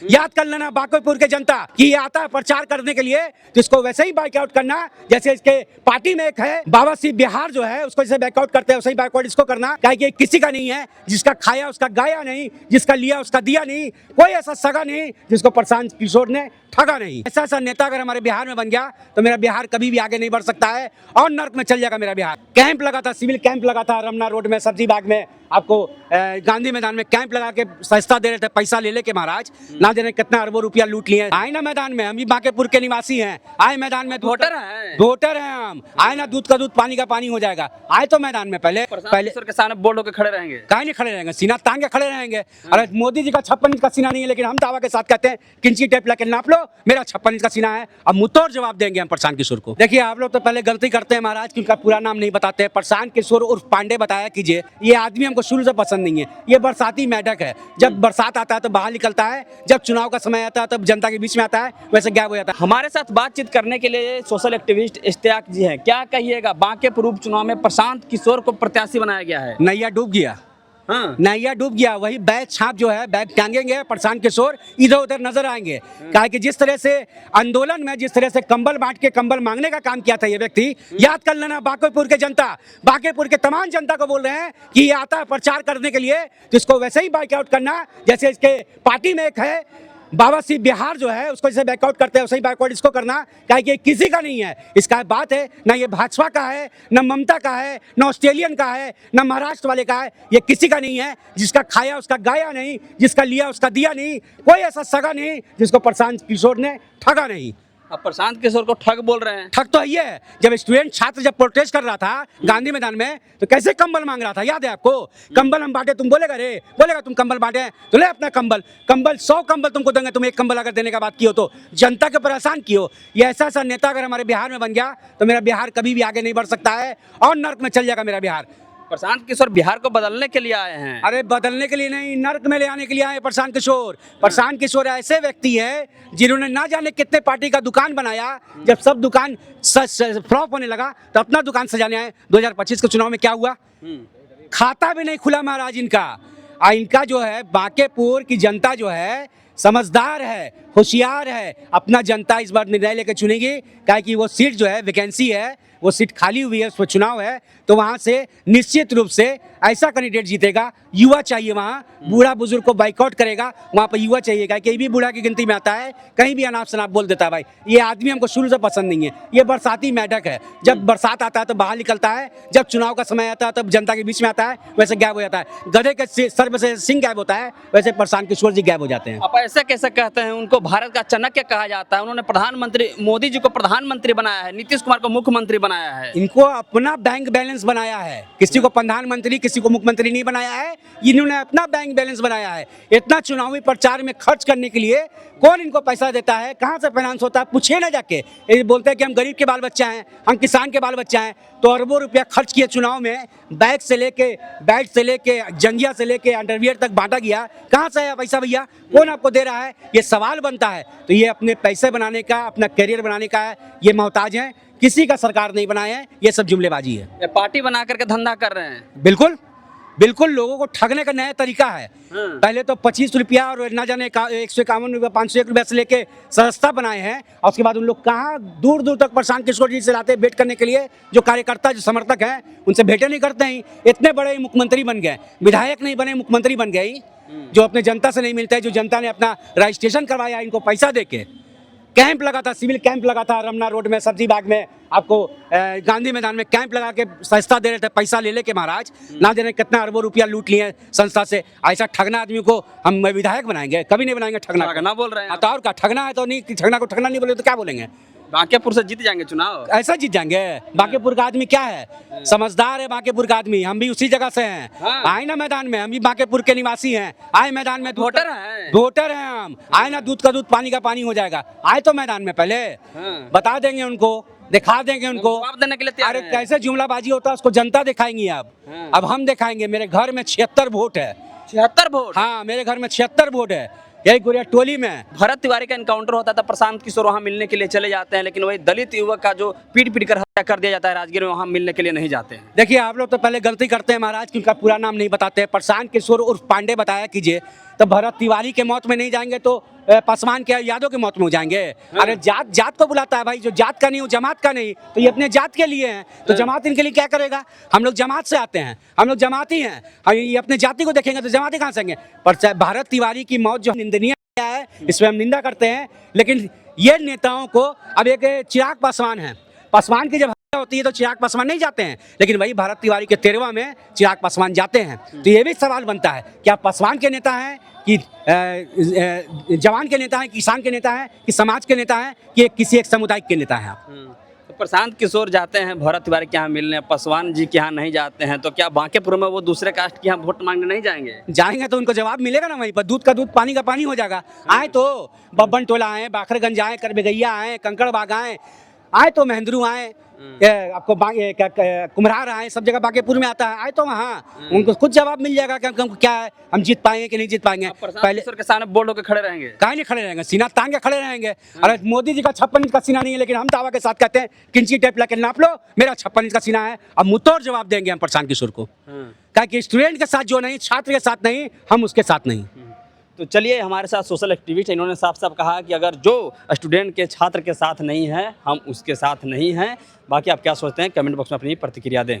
याद कर लेना बांकीपुर के जनता कि ये आता है प्रचार करने के लिए, तो इसको वैसे ही बाइकआउट करना जैसे इसके पार्टी में एक है बाबा सिंह बिहार जो है उसको जैसे बैकआउट करते हैं वैसे ही बैकआउट इसको करना। क्या कि किसी का नहीं है, जिसका खाया उसका गाया नहीं, जिसका लिया उसका दिया नहीं, कोई ऐसा सगा नहीं जिसको प्रशांत किशोर ने ठगा नहीं। ऐसा नेता अगर हमारे बिहार में बन गया तो मेरा बिहार कभी भी आगे नहीं बढ़ सकता है और नर्क में चल जाएगा मेरा बिहार। कैंप लगा था, सिविल कैंप लगा था रमना रोड में, सब्जी बाग में, आपको गांधी मैदान में कैंप लगा के सस्ता दे रहे थे, पैसा ले लेके महाराज ना जाने कितना अरबों रुपया लूट लिए। आए ना मैदान में, हम भी बांकीपुर के निवासी हैं, आए मैदान में, वोटर हैं हम, आए ना, दूध का दूध पानी का पानी हो जाएगा, आए तो मैदान में पहले के सामने बोर्ड होकर खड़े रहेंगे। काहे नहीं खड़े रहेंगे, सीना तांग के खड़े रहेंगे। अरे मोदी जी का 56 इंच का सीना नहीं है, लेकिन हम दावा के साथ कहते हैं किंची टेप लेके नाप लो, मेरा 56 इंच का सीना है। अब मुंहतोड़ जवाब देंगे हम प्रशांत किशोर को। देखिए आप लोग तो पहले गलती करते हैं महाराज, क्योंकि पूरा नाम नहीं बताते। प्रशांत किशोर उर्फ पांडे बताया कीजिए। ये आदमी हमको शुरू से पसंद नहीं है, ये बरसाती मेढक है। जब बरसात आता है तो बाहर निकलता है, जब चुनाव का समय आता है तब जनता के बीच में आता है, वैसे गायब हो जाता है। हमारे साथ बातचीत करने के लिए सोशल एक्टिविस्ट इश्तियाक जी हैं। क्या कहिएगा, बांकीपुर उपचुनाव में प्रशांत किशोर को प्रत्याशी बनाया गया है। नैया डूब गया, हाँ। नैया डूब गया। वही बैग छाप जो है, बैग टांगेंगे प्रशांत किशोर, इधर उधर नजर आएंगे। कहा कि जिस तरह से आंदोलन में जिस तरह से कंबल बांट के कंबल मांगने का काम किया था ये व्यक्ति, याद कर लेना बांकीपुर के जनता, बांकीपुर के तमाम जनता को बोल रहे हैं कि ये आता है प्रचार करने के लिए, तो इसको वैसे ही बाइकआउट करना जैसे इसके पार्टी में एक है बाबा सिंह बिहार जो है उसको जैसे बैकआउट करते हैं वैसे ही बैकआउट इसको करना। क्या कि किसी का नहीं है, इसका बात है ना, ये भाजपा का है, न ममता का है, न ऑस्ट्रेलियन का है, न महाराष्ट्र वाले का है, ये किसी का नहीं है। जिसका खाया उसका गाया नहीं, जिसका लिया उसका दिया नहीं, कोई ऐसा सगा नहीं जिसको प्रशांत किशोर ने ठगा नहीं। अब प्रशांत किशोर को ठग बोल रहे हैं। ठग तो ये है, जब स्टूडेंट छात्र जब प्रोटेस्ट कर रहा था गांधी मैदान में तो कैसे कंबल मांग रहा था, याद है आपको? कंबल हम बांटे, तुम बोलेगा रे, बोलेगा तुम कंबल बांटे तो ले अपना कंबल, 100 कंबल तुमको देंगे, तुम एक कंबल अगर देने का बात की हो तो जनता के परेशान की हो। ये ऐसा नेता अगर हमारे बिहार में बन गया तो मेरा बिहार कभी भी आगे नहीं बढ़ सकता है और नर्क में चल जाएगा मेरा बिहार। प्रशांत किशोर बिहार को बदलने के लिए आए हैं। अरे बदलने के लिए नहीं, नर्क में ले आने के लिए आए प्रशांत किशोर। प्रशांत किशोर ऐसे व्यक्ति है जिन्होंने ना जाने कितने पार्टी का दुकान बनाया। जब सब दुकान फ्लॉप होने लगा तो अपना दुकान सजाने आए। 2025 के चुनाव में क्या हुआ? खाता भी नहीं खुला महाराज इनका। इनका जो है बांकीपुर की जनता जो है समझदार है, होशियार है। अपना जनता इस बार निर्णय लेकर चुनेगी, क्या कि वो सीट जो है वैकेंसी है, वो सीट खाली हुई है, उस पर चुनाव है, तो वहाँ से निश्चित रूप से ऐसा कैंडिडेट जीतेगा। युवा चाहिए वहाँ, बूढ़ा बुजुर्ग को बाइकआउट करेगा, वहाँ पर युवा चाहिए। क्या कि भी बूढ़ा की गिनती में आता है, कहीं भी अनाप शनाप बोल देता है। भाई ये आदमी हमको शुरू से पसंद नहीं है, ये बरसाती मेढक है। जब बरसात आता है तो बाहर निकलता है, जब चुनाव का समय आता है तब जनता के बीच में आता है, वैसे गायब हो जाता है। गधे के सर से सिंह गायब होता है, वैसे प्रशांत किशोर जी गायब हो जाते हैं। आप ऐसे कैसे कहते हैं? उनको भारत का चाणक्य कहा जाता है। उन्होंने प्रधानमंत्री, मोदी जी को प्रधानमंत्री बनाया है, नीतीश कुमार को मुख्यमंत्री बनाया है। इनको अपना बैंक बैलेंस बनाया है, किसी को प्रधानमंत्री किसी को मुख्यमंत्री नहीं बनाया है। इन्होंने अपना बैंक बैलेंस बनाया है। इतना चुनावी प्रचार में खर्च करने के लिए कौन इनको पैसा देता है, कहाँ से फाइनेंस होता है, पूछिए ना जाके। ये बोलते हैं कि हम गरीब के बाल बच्चा हैं, हम किसान के बाल बच्चा हैं, तो अरबों रुपया खर्च किए चुनाव में। बैग से लेके, बैट से लेके, जंगिया से लेके अंडरवियर तक बांटा गया। कहाँ से है पैसा भैया? कौन आपको दे रहा है? ये सवाल बनता है। तो ये अपने पैसे बनाने का, अपना करियर बनाने का ये मोहताज हैं, किसी का सरकार नहीं बनाए हैं। ये सब जुमलेबाजी है। ये पार्टी बना करके धंधा कर रहे हैं। बिल्कुल बिल्कुल, लोगों को ठगने का नया तरीका है। पहले तो 25 रुपया और ना जाने 151 रुपया, 501 रुपया से लेके सस्ता बनाए हैं, और उसके बाद उन लोग कहाँ दूर दूर तक प्रशांत किशोर जी से लाते हैं भेंट करने के लिए। जो कार्यकर्ता, जो समर्थक हैं, उनसे भेंटें नहीं करते हैं। इतने बड़े मुख्यमंत्री बन गए, विधायक नहीं बने, मुख्यमंत्री बन गए, जो अपने जनता से नहीं मिलता है, जो जनता ने अपना रजिस्ट्रेशन करवाया इनको पैसा दे के। कैंप लगा था, सिविल कैंप लगा था रमना रोड में, सब्जी बाग में, आपको गांधी मैदान में कैंप लगा के सस्ता दे रहे थे, पैसा ले लेके महाराज ना जाने कितना अरबों रुपया लूट लिए संस्था से। ऐसा ठगना आदमी को हम विधायक बनाएंगे? कभी नहीं बनाएंगे। ठगना बोल रहे हैं तो और क्या, ठगना है तो नहीं, ठगना को ठगना नहीं बोले तो क्या बोलेंगे? बांकीपुर से जीत जाएंगे चुनाव। ऐसा जीत जाएंगे? बांकीपुर का आदमी क्या है, समझदार है बांकीपुर का आदमी। हम भी उसी जगह से हैं। आए ना मैदान में, हम भी बांकीपुर के निवासी हैं, आए मैदान में, वोटर हैं, वोटर हैं हम, आए ना, दूध का दूध पानी का पानी हो जाएगा, आए तो मैदान में पहले बता देंगे उनको, दिखा देंगे उनको। जवाब देने के लिए तैयार अरे हैं। कैसे जुमलाबाजी होता है उसको जनता दिखाएंगी। अब हम दिखाएंगे। मेरे घर में 76 वोट है। 76 वोट? हाँ, मेरे घर में 76 वोट है, यही गुड़िया टोली में। भरत तिवारी का एनकाउंटर होता था, प्रशांत किशोर वहाँ मिलने के लिए चले जाते हैं, लेकिन वही दलित युवक का जो पीट पीट कर हत्या कर दिया जाता है राजगीर में, वहाँ मिलने के लिए नहीं जाते हैं। देखिए आप लोग तो पहले गलती करते हैं महाराज, क्योंकि पूरा नाम नहीं बताते। प्रशांत किशोर उर्फ पांडे बताया कीजिए। तो भरत तिवारी के मौत में नहीं जाएंगे तो पासवान के यादव के मौत में हो जाएंगे। अरे जात जात को बुलाता है भाई, जो जात का नहीं वो जमात का नहीं, तो ये अपने जात के लिए हैं, तो जमात इनके लिए क्या करेगा। हम लोग जमात से आते हैं, हम लोग जमाती हैं, ये अपने जाति को देखेंगे तो जमाती कहाँ से आएंगे। पर भारत तिवारी की मौत जो निंदनीय है, इसमें हम निंदा करते हैं। लेकिन ये नेताओं को, अब एक चिराग पासवान है, पासवान की जब हत्या होती है तो चिराग पासवान नहीं जाते हैं, लेकिन वही भारत तिवारी के 13वां में चिराग पासवान जाते हैं। तो ये भी सवाल बनता है, क्या पासवान के नेता हैं कि जवान के नेता हैं, किसान के नेता हैं, कि समाज के नेता हैं, कि किसी एक समुदाय के नेता हैं आप। तो प्रशांत किशोर जाते हैं भरत तिवारी के यहाँ मिलने, पासवान जी के यहाँ नहीं जाते हैं, तो क्या बांकेपुर में वो दूसरे कास्ट के यहाँ वोट मांगने नहीं जाएंगे? जाएंगे तो उनको जवाब मिलेगा ना वहीं पर, दूध का दूध पानी का पानी हो जाएगा। आए तो बब्बन टोला आए, बाखरगंज आए, करबेगैया आए, कंकड़बाग आए तो महेंद्रू आए, आपको कुम्हरार आए, सब जगह बांकेपुर में आता है। आए तो वहाँ उनको खुद जवाब मिल जाएगा कि हमको क्या है, हम जीत पाएंगे कि नहीं जीत पाएंगे। पहले के सामने बोल्ड होकर खड़े रहेंगे, काहे नहीं खड़े रहेंगे, सीना तांग के खड़े रहेंगे। अरे मोदी जी का 56 इंच का सीना नहीं है, लेकिन हम दावा के साथ कहते हैं किंची टेप लेकर नाप लो, मेरा 56 इंच का सीना है। अब मुंहतोड़ जवाब देंगे हम प्रशांत किशोर को, क्या कि स्टूडेंट के साथ जो नहीं, छात्र के साथ नहीं, हम उसके साथ नहीं। तो चलिए, हमारे साथ सोशल एक्टिविस्ट, इन्होंने साफ साफ कहा कि अगर जो स्टूडेंट के छात्र के साथ नहीं है, हम उसके साथ नहीं हैं। बाकी आप क्या सोचते हैं, कमेंट बॉक्स में अपनी प्रतिक्रिया दें।